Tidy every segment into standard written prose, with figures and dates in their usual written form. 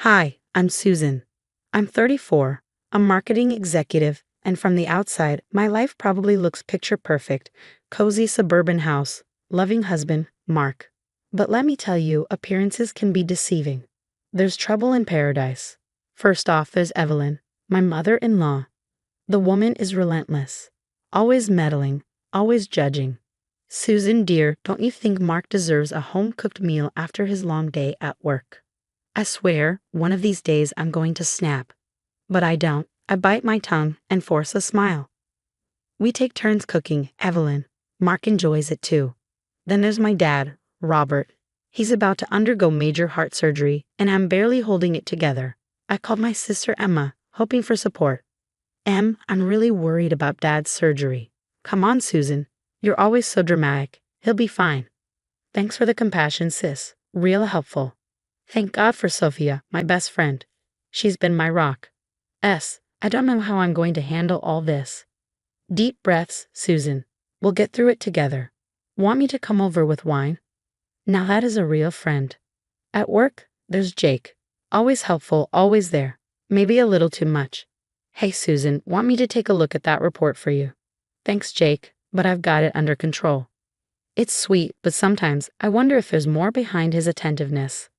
Hi, I'm Susan. I'm 34, a marketing executive, and from the outside, my life probably looks picture perfect. Cozy suburban house, loving husband, Mark. But let me tell you, appearances can be deceiving. There's trouble in paradise. First off, there's Evelyn, my mother-in-law. The woman is relentless, always meddling, always judging. Susan, dear, don't you think Mark deserves a home-cooked meal after his long day at work? I swear, one of these days I'm going to snap. But I don't. I bite my tongue and force a smile. We take turns cooking, Evelyn. Mark enjoys it too. Then there's my dad, Robert. He's about to undergo major heart surgery, and I'm barely holding it together. I called my sister Emma, hoping for support. I'm really worried about Dad's surgery. Come on, Susan. You're always so dramatic. He'll be fine. Thanks for the compassion, sis. Real helpful. Thank God for Sophia, my best friend. She's been my rock. I don't know how I'm going to handle all this. Deep breaths, Susan. We'll get through it together. Want me to come over with wine? Now that is a real friend. At work, there's Jake. Always helpful, always there. Maybe a little too much. Hey, Susan, want me to take a look at that report for you? Thanks, Jake, but I've got it under control. It's sweet, but sometimes I wonder if there's more behind his attentiveness.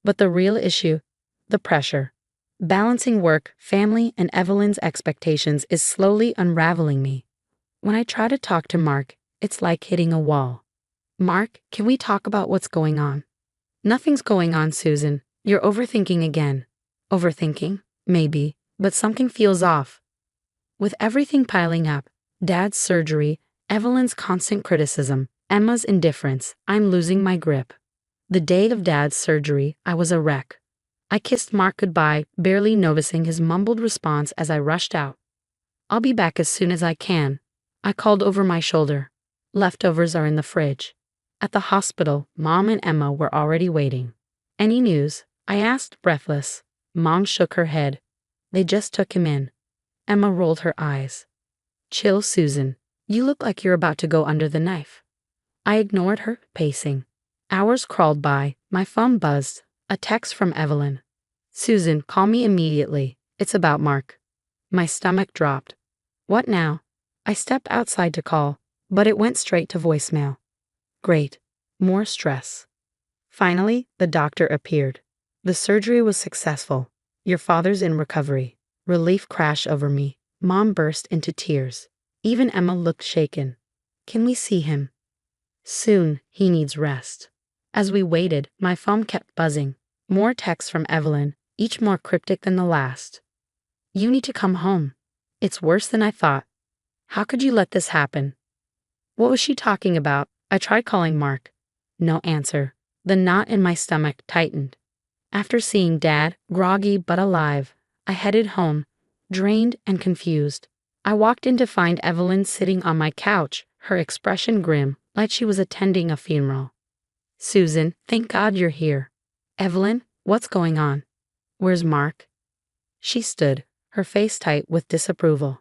But the real issue, the pressure. Balancing work, family, and Evelyn's expectations is slowly unraveling me. When I try to talk to Mark, it's like hitting a wall. Mark, can we talk about what's going on? Nothing's going on, Susan. You're overthinking again. Overthinking? Maybe, but something feels off. With everything piling up, Dad's surgery, Evelyn's constant criticism, Emma's indifference, I'm losing my grip. The day of Dad's surgery, I was a wreck. I kissed Mark goodbye, barely noticing his mumbled response as I rushed out. I'll be back as soon as I can. I called over my shoulder. Leftovers are in the fridge. At the hospital, Mom and Emma were already waiting. Any news? I asked, breathless. Mom shook her head. They just took him in. Emma rolled her eyes. Chill, Susan. You look like you're about to go under the knife. I ignored her, pacing. Hours crawled by, my phone buzzed. A text from Evelyn. Susan, call me immediately. It's about Mark. My stomach dropped. What now? I stepped outside to call, but it went straight to voicemail. Great. More stress. Finally, the doctor appeared. The surgery was successful. Your father's in recovery. Relief crashed over me. Mom burst into tears. Even Emma looked shaken. Can we see him? Soon, he needs rest. As we waited, my phone kept buzzing. More texts from Evelyn, each more cryptic than the last. You need to come home. It's worse than I thought. How could you let this happen? What was she talking about? I tried calling Mark. No answer. The knot in my stomach tightened. After seeing Dad, groggy but alive, I headed home, drained and confused. I walked in to find Evelyn sitting on my couch, her expression grim, like she was attending a funeral. Susan, thank God you're here. Evelyn, what's going on? Where's Mark? She stood, her face tight with disapproval.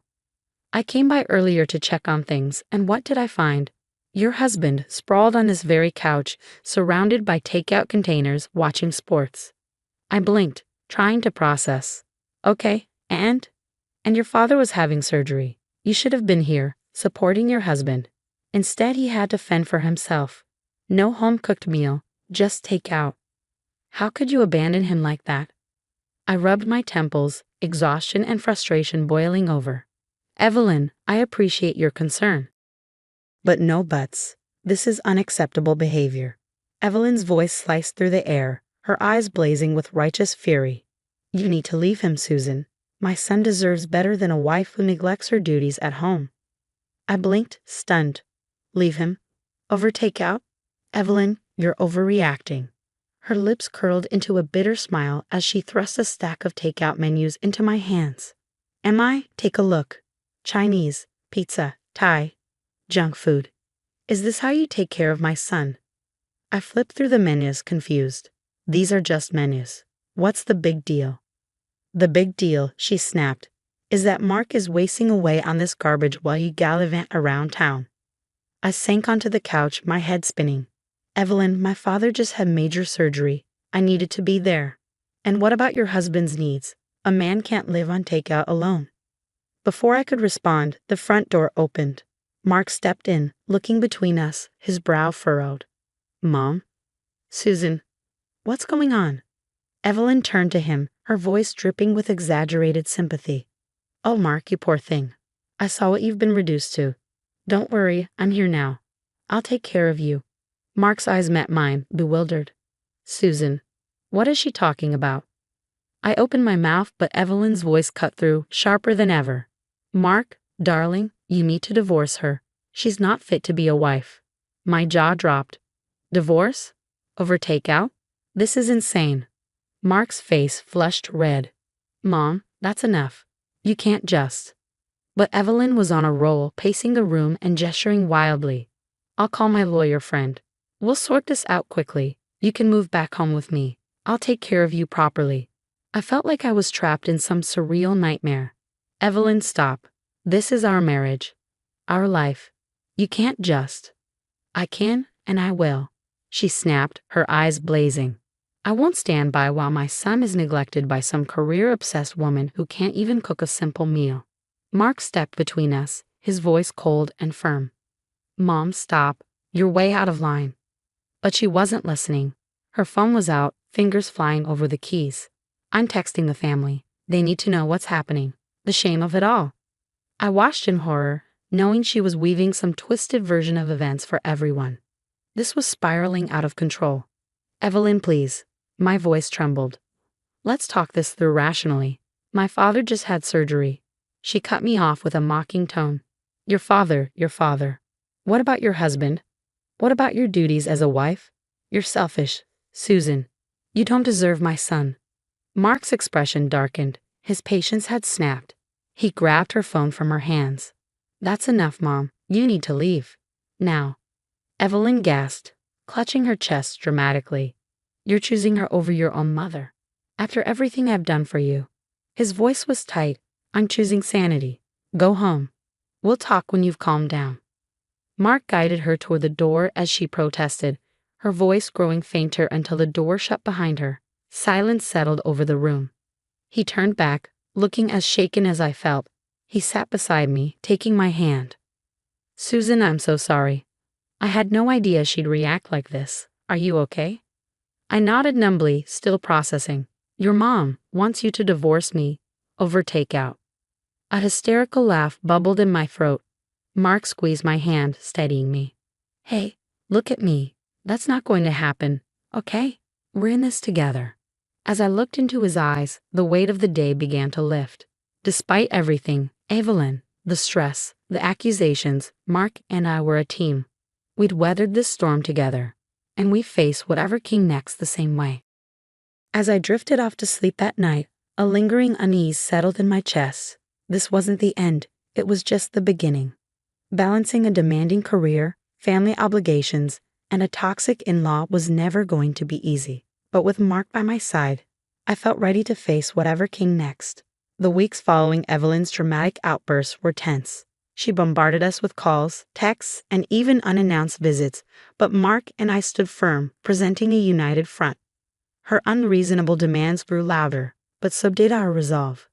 I came by earlier to check on things, and what did I find? Your husband, sprawled on this very couch, surrounded by takeout containers, watching sports. I blinked, trying to process. Okay, and your father was having surgery. You should have been here, supporting your husband. Instead, he had to fend for himself. No home-cooked meal, just takeout. How could you abandon him like that? I rubbed my temples, exhaustion and frustration boiling over. Evelyn, I appreciate your concern. But no buts. This is unacceptable behavior. Evelyn's voice sliced through the air, her eyes blazing with righteous fury. You need to leave him, Susan. My son deserves better than a wife who neglects her duties at home. I blinked, stunned. Leave him? Over takeout? Evelyn, you're overreacting. Her lips curled into a bitter smile as she thrust a stack of takeout menus into my hands. Am I? Take a look. Chinese, pizza, Thai, junk food. Is this how you take care of my son? I flipped through the menus, confused. These are just menus. What's the big deal? The big deal, she snapped, is that Mark is wasting away on this garbage while you gallivant around town. I sank onto the couch, my head spinning. Evelyn, my father just had major surgery. I needed to be there. And what about your husband's needs? A man can't live on takeout alone. Before I could respond, the front door opened. Mark stepped in, looking between us, his brow furrowed. Mom? Susan, what's going on? Evelyn turned to him, her voice dripping with exaggerated sympathy. Oh, Mark, you poor thing. I saw what you've been reduced to. Don't worry, I'm here now. I'll take care of you. Mark's eyes met mine, bewildered. Susan, what is she talking about? I opened my mouth, but Evelyn's voice cut through, sharper than ever. Mark, darling, you need to divorce her. She's not fit to be a wife. My jaw dropped. Divorce? Over takeout? This is insane. Mark's face flushed red. Mom, that's enough. You can't just. But Evelyn was on a roll, pacing the room and gesturing wildly. I'll call my lawyer friend. We'll sort this out quickly. You can move back home with me. I'll take care of you properly. I felt like I was trapped in some surreal nightmare. Evelyn, stop. This is our marriage. Our life. You can't just. I can, and I will. She snapped, her eyes blazing. I won't stand by while my son is neglected by some career-obsessed woman who can't even cook a simple meal. Mark stepped between us, his voice cold and firm. Mom, stop. You're way out of line. But she wasn't listening. Her phone was out, fingers flying over the keys. I'm texting the family. They need to know what's happening. The shame of it all. I watched in horror, knowing she was weaving some twisted version of events for everyone. This was spiraling out of control. Evelyn, please. My voice trembled. Let's talk this through rationally. My father just had surgery. She cut me off with a mocking tone. Your father. What about your husband? What about your duties as a wife? You're selfish, Susan. You don't deserve my son. Mark's expression darkened. His patience had snapped. He grabbed her phone from her hands. That's enough, Mom. You need to leave. Now. Evelyn gasped, clutching her chest dramatically. You're choosing her over your own mother. After everything I've done for you. His voice was tight. I'm choosing sanity. Go home. We'll talk when you've calmed down. Mark guided her toward the door as she protested, her voice growing fainter until the door shut behind her. Silence settled over the room. He turned back, looking as shaken as I felt. He sat beside me, taking my hand. Susan, I'm so sorry. I had no idea she'd react like this. Are you okay? I nodded numbly, still processing. Your mom wants you to divorce me over takeout. A hysterical laugh bubbled in my throat. Mark squeezed my hand, steadying me. Hey, look at me. That's not going to happen, okay? We're in this together. As I looked into his eyes, the weight of the day began to lift. Despite everything, Evelyn, the stress, the accusations, Mark and I were a team. We'd weathered this storm together, and we faced whatever came next the same way. As I drifted off to sleep that night, a lingering unease settled in my chest. This wasn't the end, it was just the beginning. Balancing a demanding career, family obligations, and a toxic in-law was never going to be easy. But with Mark by my side, I felt ready to face whatever came next. The weeks following Evelyn's dramatic outbursts were tense. She bombarded us with calls, texts, and even unannounced visits, but Mark and I stood firm, presenting a united front. Her unreasonable demands grew louder, but so did our resolve.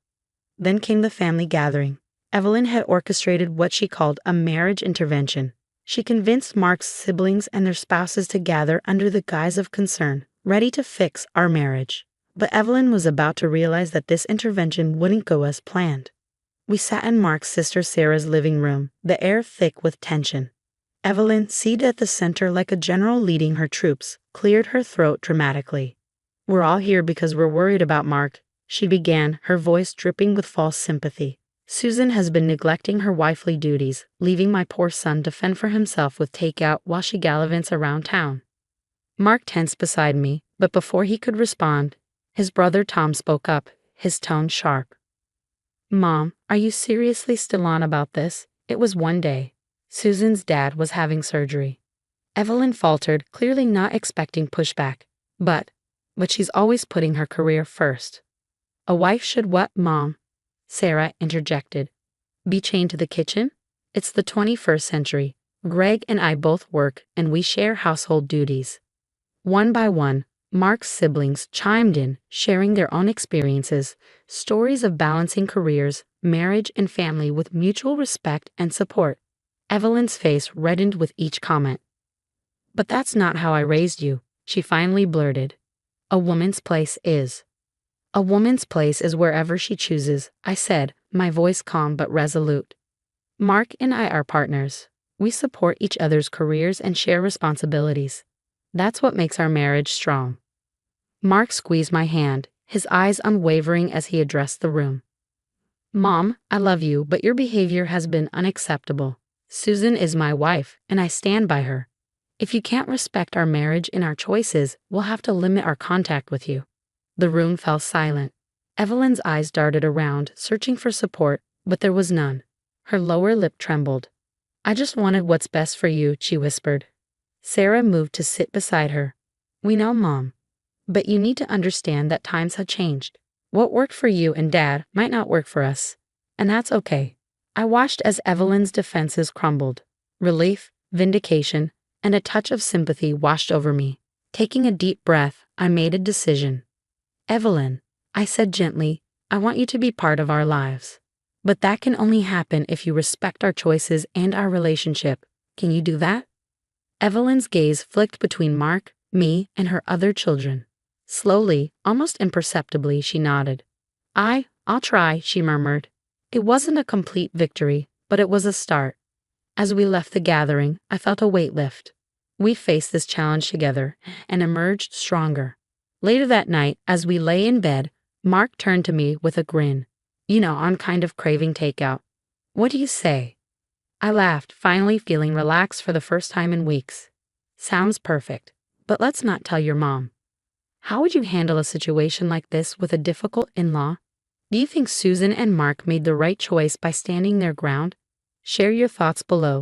Then came the family gathering. Evelyn had orchestrated what she called a marriage intervention. She convinced Mark's siblings and their spouses to gather under the guise of concern, ready to fix our marriage. But Evelyn was about to realize that this intervention wouldn't go as planned. We sat in Mark's sister Sarah's living room, the air thick with tension. Evelyn, seated at the center like a general leading her troops, cleared her throat dramatically. We're all here because we're worried about Mark, she began, her voice dripping with false sympathy. Susan has been neglecting her wifely duties, leaving my poor son to fend for himself with takeout while she gallivants around town. Mark tensed beside me, but before he could respond, his brother Tom spoke up, his tone sharp. Mom, are you seriously still on about this? It was one day. Susan's dad was having surgery. Evelyn faltered, clearly not expecting pushback. But she's always putting her career first. A wife should what, Mom? Sarah interjected. Be chained to the kitchen? It's the 21st century. Greg and I both work, and we share household duties. One by one, Mark's siblings chimed in, sharing their own experiences, stories of balancing careers, marriage, and family with mutual respect and support. Evelyn's face reddened with each comment. "But that's not how I raised you," she finally blurted. "A woman's place is." "A woman's place is wherever she chooses," I said, my voice calm but resolute. "Mark and I are partners. We support each other's careers and share responsibilities. That's what makes our marriage strong." Mark squeezed my hand, his eyes unwavering as he addressed the room. "Mom, I love you, but your behavior has been unacceptable. Susan is my wife, and I stand by her. If you can't respect our marriage and our choices, we'll have to limit our contact with you." The room fell silent. Evelyn's eyes darted around, searching for support, but there was none. Her lower lip trembled. "I just wanted what's best for you," she whispered. Sarah moved to sit beside her. "We know, Mom. But you need to understand that times have changed. What worked for you and Dad might not work for us. And that's okay." I watched as Evelyn's defenses crumbled. Relief, vindication, and a touch of sympathy washed over me. Taking a deep breath, I made a decision. "Evelyn," I said gently, "I want you to be part of our lives. But that can only happen if you respect our choices and our relationship. Can you do that?" Evelyn's gaze flicked between Mark, me, and her other children. Slowly, almost imperceptibly, she nodded. I'll try," she murmured. It wasn't a complete victory, but it was a start. As we left the gathering, I felt a weight lift. We faced this challenge together and emerged stronger. Later that night, as we lay in bed, Mark turned to me with a grin. "I'm kind of craving takeout. What do you say?" I laughed, finally feeling relaxed for the first time in weeks. "Sounds perfect. But let's not tell your mom." How would you handle a situation like this with a difficult in-law? Do you think Susan and Mark made the right choice by standing their ground? Share your thoughts below.